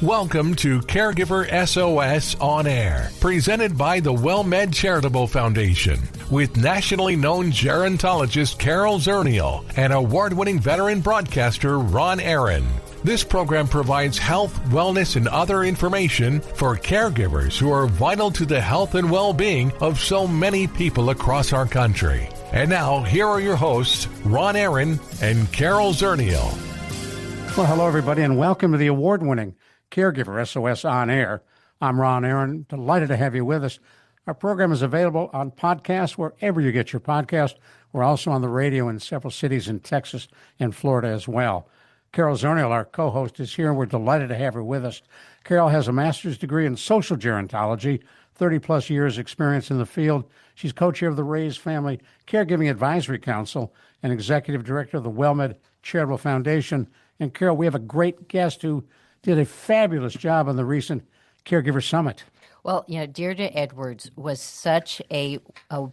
Welcome to Caregiver SOS On Air, presented by the WellMed Charitable Foundation, with nationally known gerontologist Carol Zernail and award-winning veteran broadcaster Ron Aaron. This program provides health, wellness, and other information for caregivers who are vital to the health and well-being of so many people across our country. And now, here are your hosts, Ron Aaron and Carol Zernail. Well, hello, everybody, and welcome to the award-winning Caregiver SOS On Air. I'm Ron Aaron. Delighted to have you with us. Our program is available on podcast wherever you get your podcast. We're also on the radio in several cities in Texas and Florida as well. Carol Zernail, our co-host, is here, and we're delighted to have her with us. Carol has a master's degree in social gerontology, 30-plus years experience in the field. She's co-chair of the Raise Family Caregiving Advisory Council and executive director of the WellMed Charitable Foundation. And Carol, we have a great guest who did a fabulous job on the recent Caregiver Summit. Well, Deidre Edwards was such a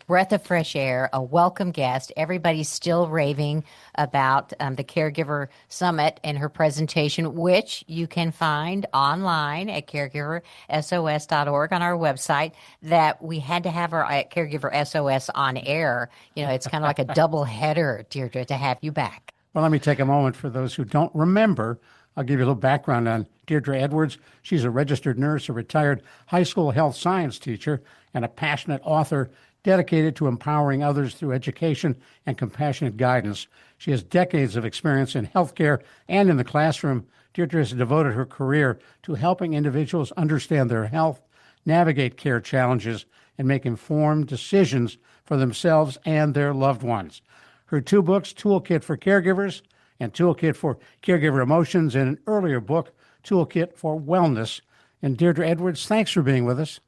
breath of fresh air, a welcome guest. Everybody's still raving about the Caregiver Summit and her presentation, which you can find online at caregiversos.org on our website, that we had to have her at Caregiver SOS on air. It's kind of like a double header, Deidre, to have you back. Well, let me take a moment for those who don't remember. I'll give you a little background on Deidre Edwards. She's a registered nurse, a retired high school health science teacher, and a passionate author dedicated to empowering others through education and compassionate guidance. She has decades of experience in healthcare and in the classroom. Deidre has devoted her career to helping individuals understand their health, navigate care challenges, and make informed decisions for themselves and their loved ones. Her two books, Toolkit for Caregivers and Toolkit for Caregiver Emotions, and an earlier book, Toolkit for Wellness. And Deidre Edwards, thanks for being with us.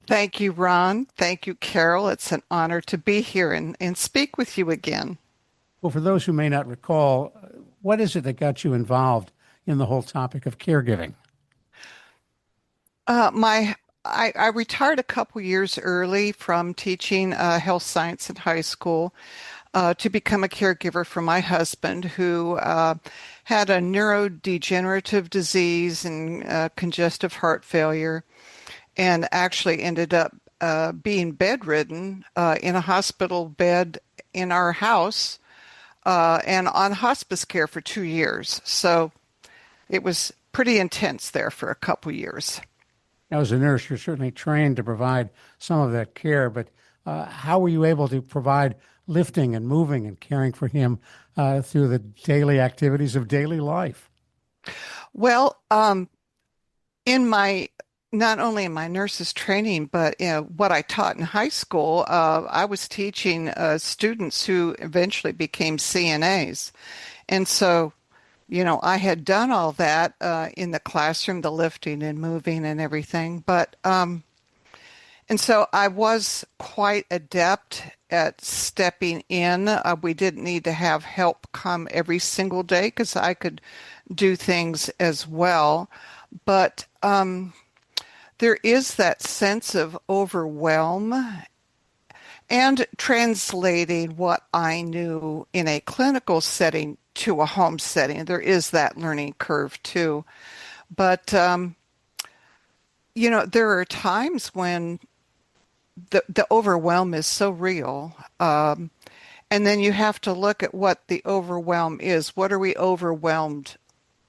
Thank you, Ron. Thank you, Carol. It's an honor to be here and speak with you again. Well, for those who may not recall, what is it that got you involved in the whole topic of caregiving? I retired a couple years early from teaching health science in high school to become a caregiver for my husband, who had a neurodegenerative disease and congestive heart failure, and actually ended up being bedridden in a hospital bed in our house and on hospice care for 2 years. So it was pretty intense there for a couple years. Now, as a nurse, you're certainly trained to provide some of that care, but how were you able to provide lifting and moving and caring for him through the daily activities of daily life? Well, not only in my nurse's training, but what I taught in high school, I was teaching students who eventually became CNAs. And so, I had done all that in the classroom, the lifting and moving and everything. But, and so I was quite adept at stepping in. We didn't need to have help come every single day because I could do things as well. But there is that sense of overwhelm, and translating what I knew in a clinical setting to a home setting. There is that learning curve too. But, there are times when the overwhelm is so real. And then you have to look at what the overwhelm is. What are we overwhelmed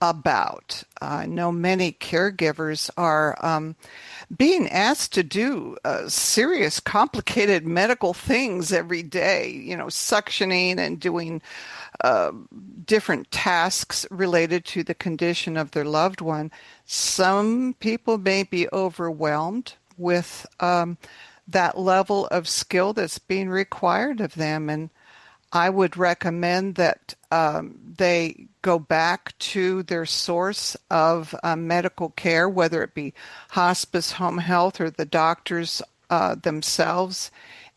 about? I know many caregivers are being asked to do serious, complicated medical things every day, suctioning and doing different tasks related to the condition of their loved one. Some people may be overwhelmed with that level of skill that's being required of them. And I would recommend that they go back to their source of medical care, whether it be hospice, home health, or the doctors themselves,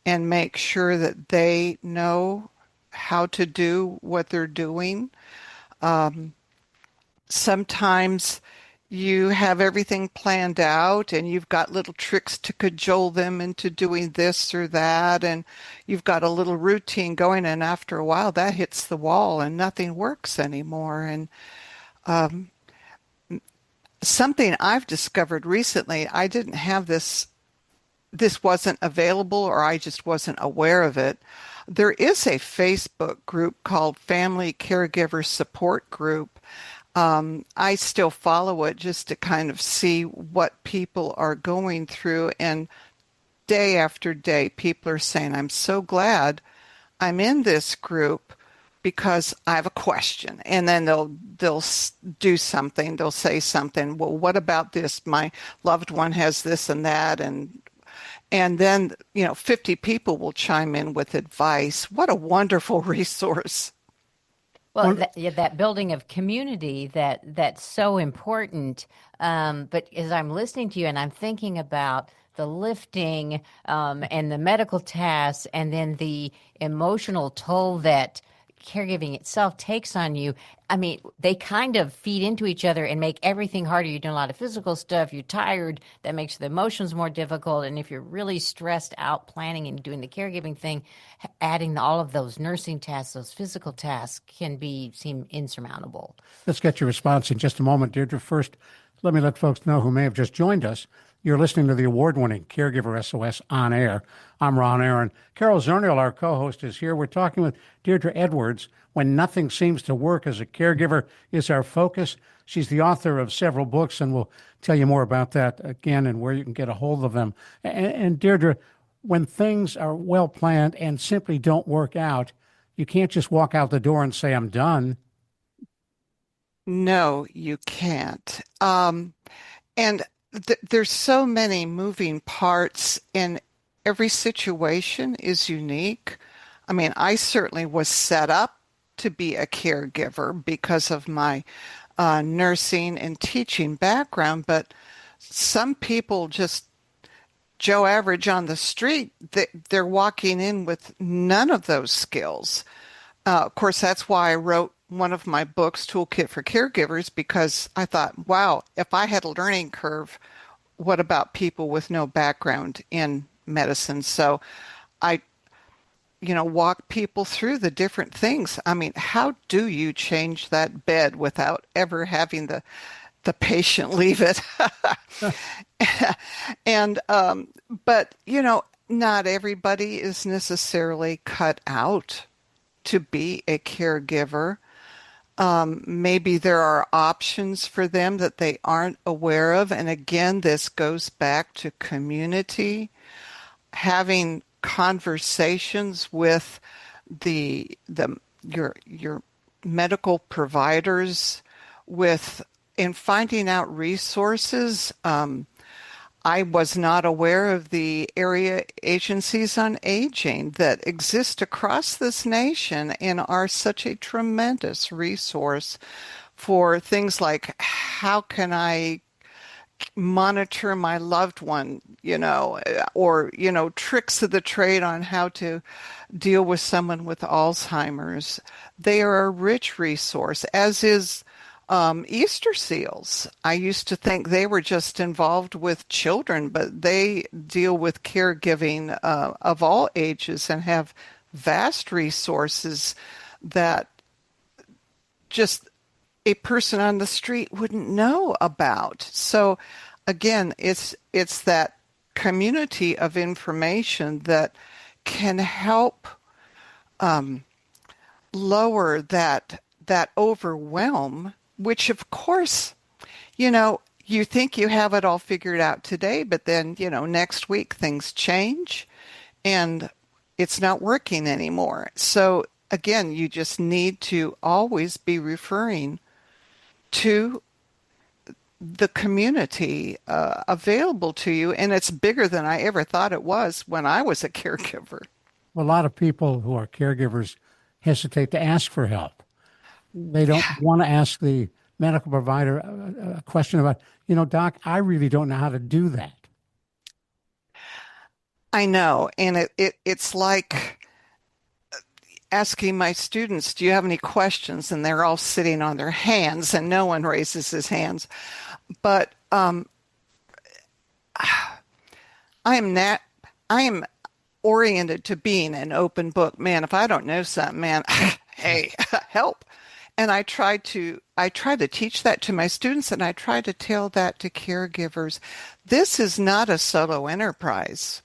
and make sure that they know how to do what they're doing. Sometimes you have everything planned out and you've got little tricks to cajole them into doing this or that, and you've got a little routine going, and after a while that hits the wall and nothing works anymore. And something I've discovered recently, I didn't have this wasn't available, or I just wasn't aware of it. There is a Facebook group called Family Caregiver Support Group. I still follow it just to kind of see what people are going through. And day after day, people are saying, I'm so glad I'm in this group because I have a question. And then they'll do something. They'll say something. Well, what about this? My loved one has this and that. And then, 50 people will chime in with advice. What a wonderful resource. Well, that building of community, that's so important. But as I'm listening to you and I'm thinking about the lifting and the medical tasks and then the emotional toll that caregiving itself takes on you, I mean, they kind of feed into each other and make everything harder. You're doing a lot of physical stuff. You're tired. That makes the emotions more difficult. And if you're really stressed out planning and doing the caregiving thing, adding all of those nursing tasks, those physical tasks can seem insurmountable. Let's get your response in just a moment, Deidre. First, let me let folks know who may have just joined us. You're listening to the award-winning Caregiver SOS On Air. I'm Ron Aaron. Carol Zernail, our co-host, is here. We're talking with Deidre Edwards. When Nothing Seems to Work as a Caregiver is our focus. She's the author of several books, and we'll tell you more about that again and where you can get a hold of them. And Deidre, when things are well planned and simply don't work out, you can't just walk out the door and say, I'm done. No, you can't. And there's so many moving parts, and every situation is unique. I mean, I certainly was set up to be a caregiver because of my nursing and teaching background, but some people just Joe average on the street, they're walking in with none of those skills. Of course, that's why I wrote one of my books, Toolkit for Caregivers, because I thought, wow, if I had a learning curve, what about people with no background in medicine? So I, walk people through the different things. I mean, how do you change that bed without ever having the patient leave it? And, but, not everybody is necessarily cut out to be a caregiver. Maybe there are options for them that they aren't aware of. And again, this goes back to community, having conversations with your medical providers, in finding out resources. I was not aware of the area agencies on aging that exist across this nation and are such a tremendous resource for things like how can I monitor my loved one, or, tricks of the trade on how to deal with someone with Alzheimer's. They are a rich resource, as is Easter seals. I used to think they were just involved with children, but they deal with caregiving of all ages and have vast resources that just a person on the street wouldn't know about. So again, it's that community of information that can help lower that overwhelm, which of course, you think you have it all figured out today, but then, next week things change and it's not working anymore. So again, you just need to always be referring to the community available to you. And it's bigger than I ever thought it was when I was a caregiver. Well, a lot of people who are caregivers hesitate to ask for help. They don't want to ask the medical provider a question about, Doc, I really don't know how to do that. I know. And it's like asking my students, do you have any questions? And they're all sitting on their hands and no one raises his hands. But I am oriented to being an open book. Man, if I don't know something, man, hey, help. And I try to teach that to my students, and I try to tell that to caregivers. This is not a solo enterprise.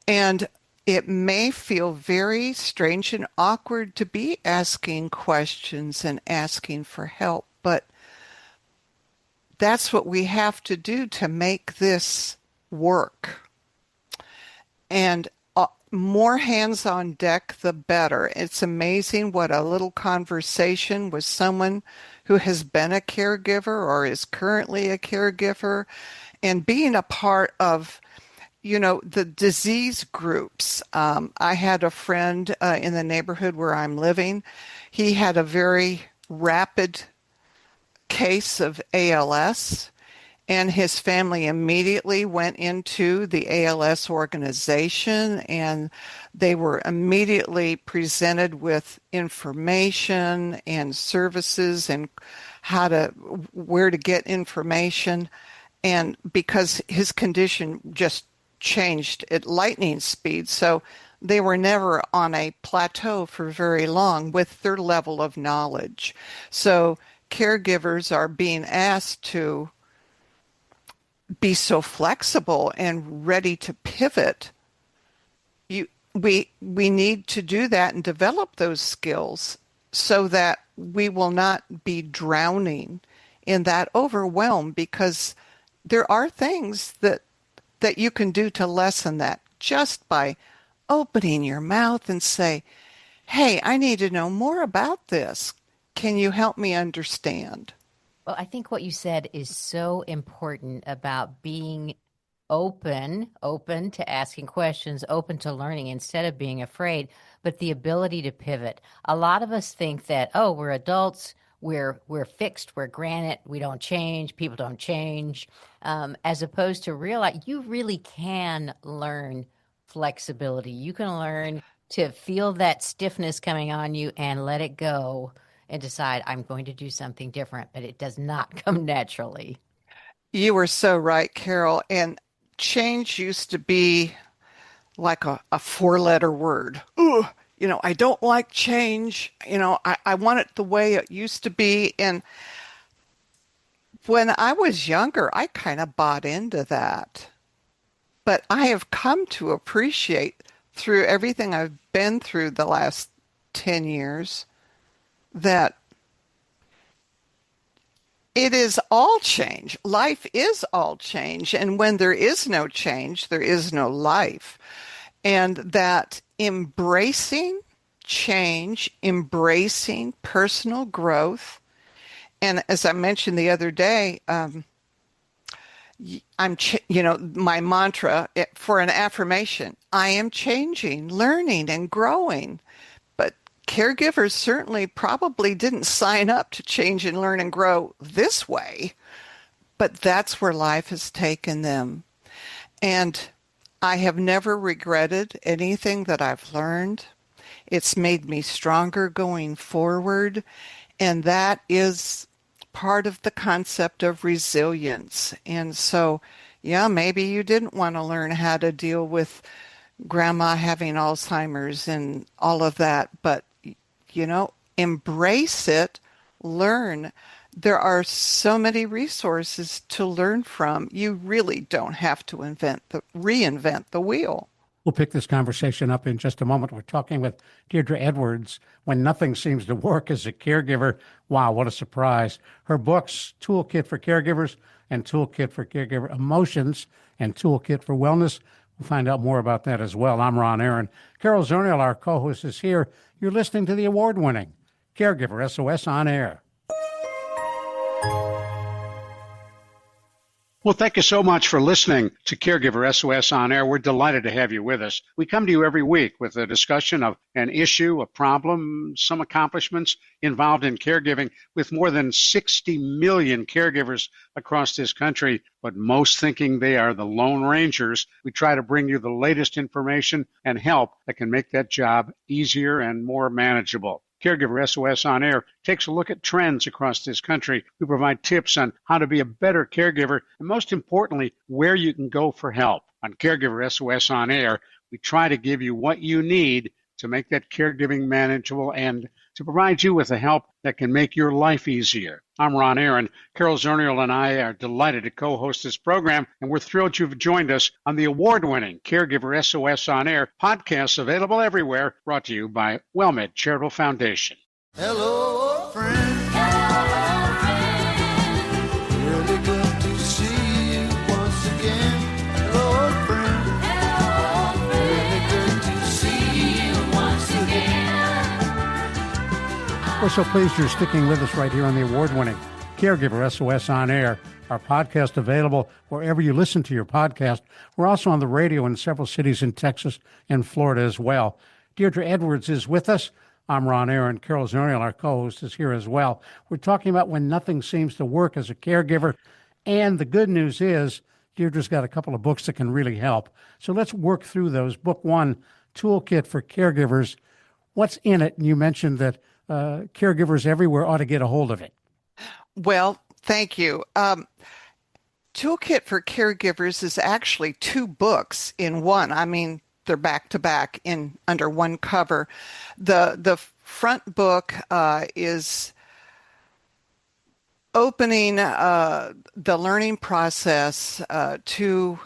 And it may feel very strange and awkward to be asking questions and asking for help, but that's what we have to do to make this work. And more hands on deck, the better. It's amazing what a little conversation with someone who has been a caregiver or is currently a caregiver, and being a part of the disease groups. I had a friend in the neighborhood where I'm living. He had a very rapid case of ALS, and his family immediately went into the ALS organization, and they were immediately presented with information and services and where to get information. And because his condition just changed at lightning speed, so they were never on a plateau for very long with their level of knowledge. So caregivers are being asked to be so flexible and ready to pivot. We need to do that and develop those skills so that we will not be drowning in that overwhelm, because there are things that you can do to lessen that just by opening your mouth and say, hey, I need to know more about this. Can you help me understand? Well, I think what you said is so important about being open to asking questions, open to learning instead of being afraid, but the ability to pivot. A lot of us think that, we're adults, we're fixed, we're granite, we don't change, people don't change, as opposed to realize you really can learn flexibility. You can learn to feel that stiffness coming on you and let it go and decide, I'm going to do something different, but it does not come naturally. You were so right, Carol. And change used to be like a four-letter word. Ooh, I don't like change. I want it the way it used to be. And when I was younger, I kind of bought into that. But I have come to appreciate, through everything I've been through the last 10 years, that it is all change. Life is all change. And when there is no change, there is no life. And that embracing change, embracing personal growth, and as I mentioned the other day, my mantra for an affirmation, I am changing, learning, and growing. But caregivers certainly probably didn't sign up to change and learn and grow this way, but that's where life has taken them. And I have never regretted anything that I've learned. It's made me stronger going forward, and that is part of the concept of resilience. And so, maybe you didn't want to learn how to deal with grandma having Alzheimer's and all of that, but, embrace it, learn. There are so many resources to learn from. You really don't have to reinvent the wheel. We'll pick this conversation up in just a moment. We're talking with Deidre Edwards, When Nothing Seems to Work as a Caregiver. Wow, what a surprise. Her books, Toolkit for Caregivers and Toolkit for Caregiver Emotions and Toolkit for Wellness. We'll find out more about that as well. I'm Ron Aaron. Carol Zernail, our co-host, is here. You're listening to the award-winning Caregiver SOS on air. Well, thank you so much for listening to Caregiver SOS on air. We're delighted to have you with us. We come to you every week with a discussion of an issue, a problem, some accomplishments involved in caregiving with more than 60 million caregivers across this country, but most thinking they are the Lone Rangers. We try to bring you the latest information and help that can make that job easier and more manageable. Caregiver SOS on air takes a look at trends across this country. We provide tips on how to be a better caregiver, and most importantly, where you can go for help. On Caregiver SOS on air, we try to give you what you need to make that caregiving manageable and to provide you with the help that can make your life easier. I'm Ron Aaron. Carol Zernail and I are delighted to co-host this program, and we're thrilled you've joined us on the award-winning Caregiver SOS On Air podcast, available everywhere, brought to you by WellMed Charitable Foundation. Hello, friend. Hello, friend. Really good to see you once again. Hello, friend. Hello, friend. Really good to see you once again. We're so pleased you're sticking with us right here on the award-winning Caregiver SOS On Air. Our podcast available wherever you listen to your podcast. We're also on the radio in several cities in Texas and Florida as well. Deidre Edwards is with us. I'm Ron Aaron. Carol Zernail, our co-host, is here as well. We're talking about when nothing seems to work as a caregiver. And the good news is Deirdre's got a couple of books that can really help. So let's work through those. Book 1, Toolkit for Caregivers. What's in it? And you mentioned that caregivers everywhere ought to get a hold of it. Well, thank you. Toolkit for Caregivers is actually 2 books in one. I mean, they're back to back in under one cover. The front book is opening the learning process to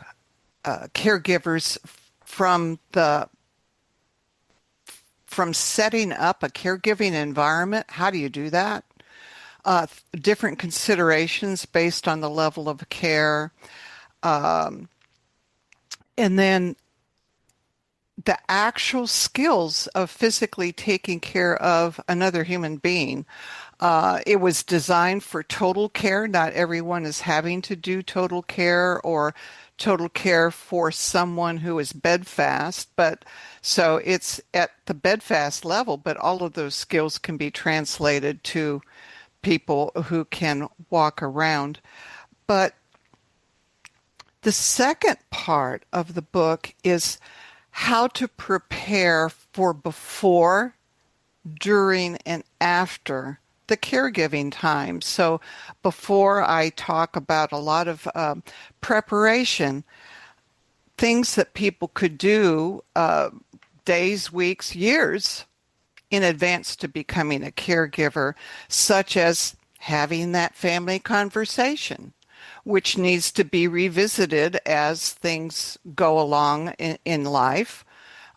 caregivers from setting up a caregiving environment. How do you do that? Different considerations based on the level of care, and then the actual skills of physically taking care of another human being. It was designed for total care. Not everyone is having to do total care or total care for someone who is bedfast, but so it's at the bedfast level, but all of those skills can be translated to people who can walk around. But the second part of the book is how to prepare for before, during, and after the caregiving time. So before, I talk about a lot of preparation, things that people could do days, weeks, years in advance to becoming a caregiver, such as having that family conversation, which needs to be revisited as things go along in life,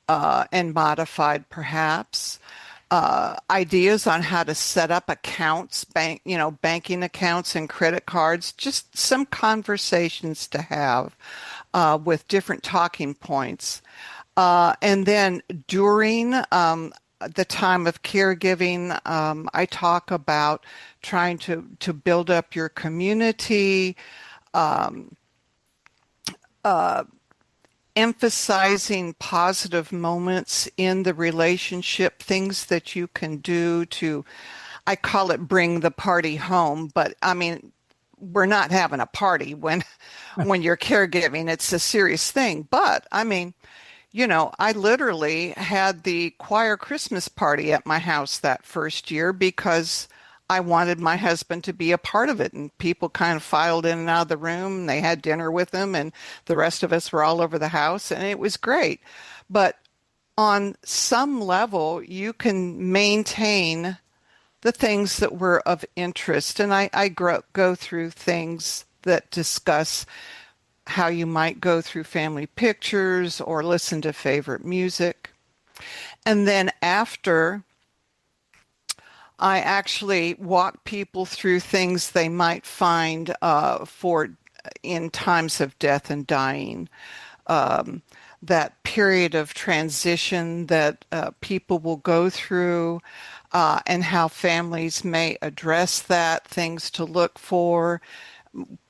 and modified perhaps. Ideas on how to set up accounts, banking accounts and credit cards, just some conversations to have with different talking points. And then during the time of caregiving, I talk about trying to build up your community, emphasizing positive moments in the relationship, things that you can do to, I call it bring the party home, but I mean, we're not having a party when you're caregiving. It's a serious thing. But I mean, I literally had the choir Christmas party at my house that first year because I wanted my husband to be a part of it, and people kind of filed in and out of the room, and they had dinner with him, and the rest of us were all over the house, and it was great. But on some level, you can maintain the things that were of interest, and I go through things that discuss how you might go through family pictures or listen to favorite music. And then after, I actually walk people through things they might find for in times of death and dying. That period of transition that people will go through, and how families may address that, things to look for.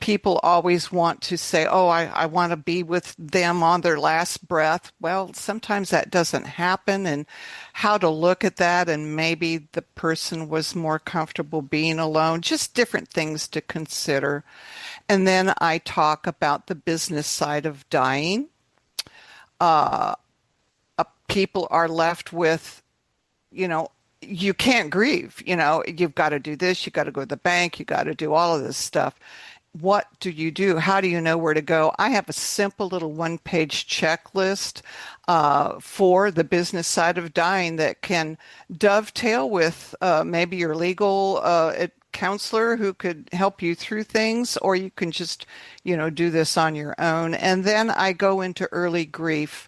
People always want to say, oh, I want to be with them on their last breath. Well, sometimes that doesn't happen, and how to look at that, and maybe the person was more comfortable being alone, just different things to consider. And then I talk about the business side of dying. People are left with, you can't grieve, you've got to do this, you got to go to the bank, you got to do all of this stuff. what do you do? How do you know where to go? I have a simple little one-page checklist for the business side of dying that can dovetail with maybe your legal counselor who could help you through things, or you can just, do this on your own. And then I go into early grief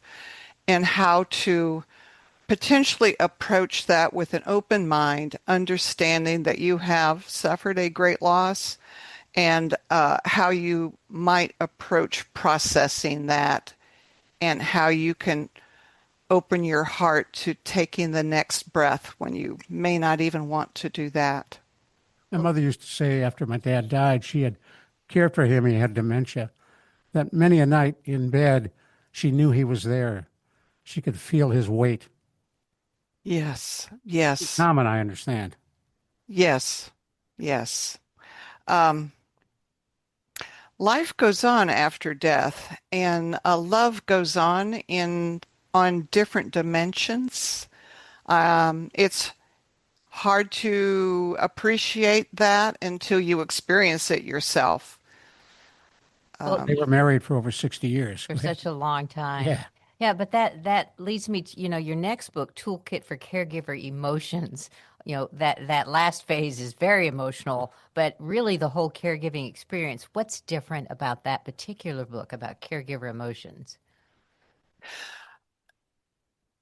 and how to potentially approach that with an open mind, understanding that you have suffered a great loss, and how you might approach processing that, and how you can open your heart to taking the next breath when you may not even want to do that. My mother used to say after my dad died, she had cared for him, he had dementia, that many a night in bed, she knew he was there. She could feel his weight. Yes, yes. Common, I understand. Yes, yes. Life goes on after death, and love goes on on different dimensions. It's hard to appreciate that until you experience it yourself. They were married for over 60 years. For such a long time. Yeah. Yeah, but that leads me to, your next book, Toolkit for Caregiver Emotions. That last phase is very emotional, but really the whole caregiving experience. What's different about that particular book about caregiver emotions?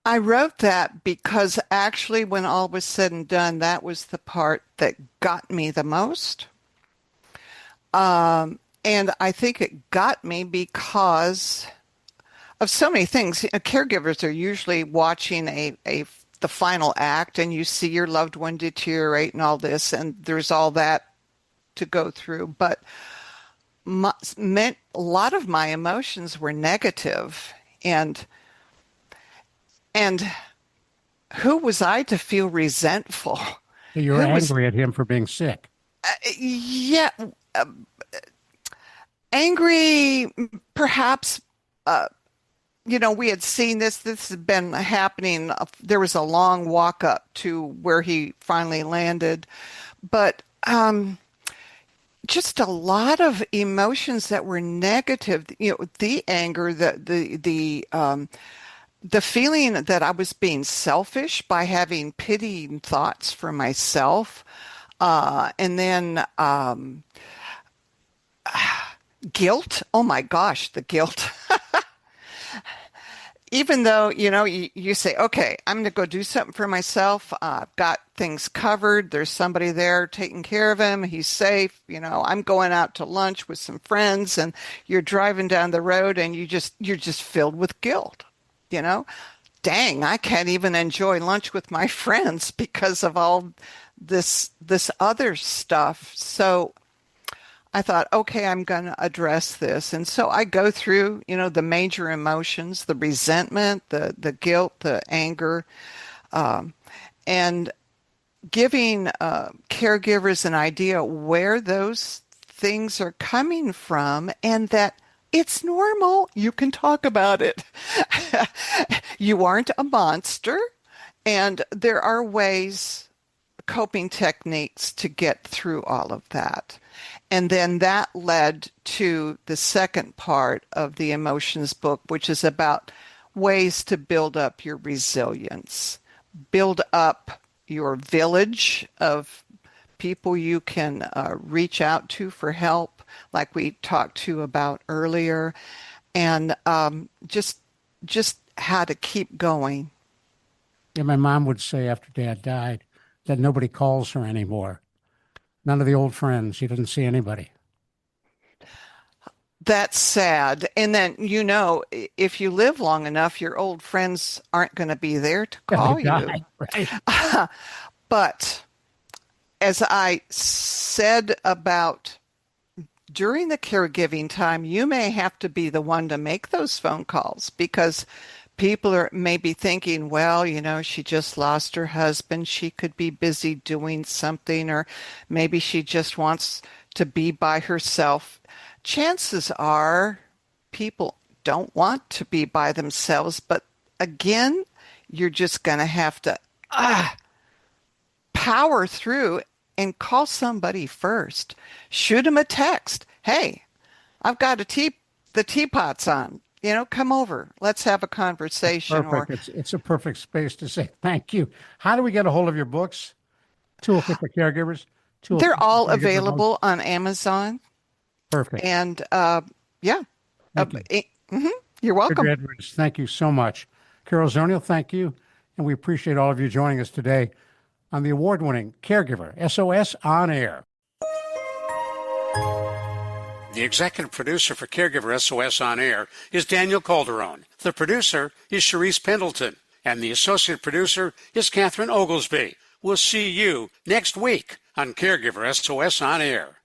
I wrote that because actually, when all was said and done, that was the part that got me the most. And I think it got me because of so many things. Caregivers are usually watching the final act, and you see your loved one deteriorate and all this, and there's all that to go through. But a lot of my emotions were negative, and who was I to feel resentful? You were angry at him for being sick. Yeah, angry, perhaps. We had seen this. This had been happening. There was a long walk up to where he finally landed, but just a lot of emotions that were negative. The anger, the feeling that I was being selfish by having pitying thoughts for myself, and then guilt. Oh my gosh, the guilt. Even though, you say, okay, I'm going to go do something for myself. I've got things covered. There's somebody there taking care of him. He's safe. I'm going out to lunch with some friends, and you're driving down the road and you're just filled with guilt. Dang, I can't even enjoy lunch with my friends because of all this other stuff. So I thought, okay, I'm going to address this. And so I go through, the major emotions, the resentment, the guilt, the anger, and giving caregivers an idea where those things are coming from, and that it's normal. You can talk about it. You aren't a monster. And there are ways, coping techniques to get through all of that. And then that led to the second part of the emotions book, which is about ways to build up your resilience, build up your village of people you can reach out to for help, like we talked to about earlier, and just how to keep going. Yeah, my mom would say after Dad died that nobody calls her anymore. None of the old friends. She doesn't see anybody. That's sad. And then, if you live long enough, your old friends aren't going to be there to call you. Right. But as I said about during the caregiving time, you may have to be the one to make those phone calls, because people are maybe thinking, well, she just lost her husband. She could be busy doing something, or maybe she just wants to be by herself. Chances are people don't want to be by themselves. But again, you're just going to have to power through and call somebody first. Shoot them a text. hey, I've got the teapot's on. Come over. Let's have a conversation. Perfect. It's a perfect space to say thank you. How do we get a hold of your books? Toolkit for Caregivers? They're all available on Amazon. Perfect. And, yeah. Thank you. You're welcome. Deidre Edwards, thank you so much. Carol Zernail, thank you. And we appreciate all of you joining us today on the award-winning Caregiver SOS On Air. The executive producer for Caregiver SOS On Air is Daniel Calderon. The producer is Sharice Pendleton. And the associate producer is Catherine Oglesby. We'll see you next week on Caregiver SOS On Air.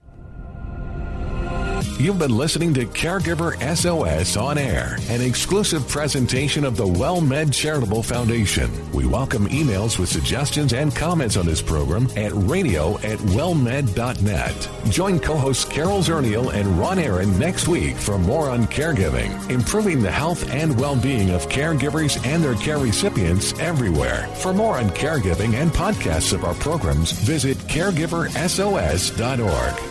You've been listening to Caregiver SOS On Air, an exclusive presentation of the WellMed Charitable Foundation. We welcome emails with suggestions and comments on this program at radio@wellmed.net. Join co-hosts Carol Zernail and Ron Aaron next week for more on caregiving, improving the health and well-being of caregivers and their care recipients everywhere. For more on caregiving and podcasts of our programs, visit caregiversos.org.